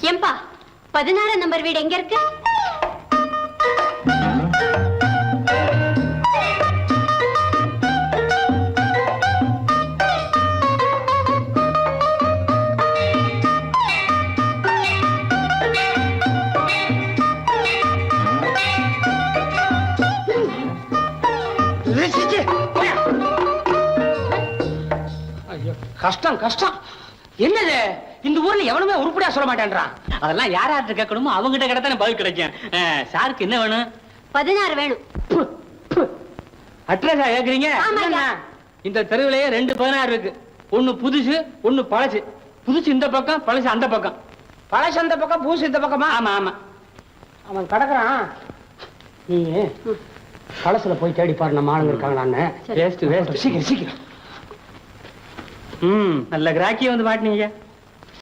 ஏம்பா 16 நம்பர் வீடு எங்க இருக்கு? கஷ்டம் கஷ்டம். என்னது இந்த ஊர்ல எவனுமே உருப்படியா சொல்ல மாட்டேன்றான். அதெல்லாம் யார்கிட்ட கேட்கணுமோ அவங்ககிட்ட கிட்டத்தானே பதில் கிடைக்கும். சாருக்கு என்ன வேணும்? 16 வேணும். அட்ரஸா கேக்குறீங்க? இந்த தெருவிலேயே 2 16 இருக்கு. ஒண்ணு புதுசு ஒண்ணு பழசு. புதுசு இந்த பக்கம், பழசு அந்த பக்கம். பழசு அந்த பக்கம், புதுசு இந்த பக்கமா? ஆமா ஆமா. அவன் கிடக்குறான். நீ பழசுல போய் தேடி பாரு, நம்ம ஆளுங்க இருக்காங்களான்னு. Waste waste. சீக்கிரம் சீக்கிரம். நல்ல கிராக்கிய வந்து மாட்டினீங்க.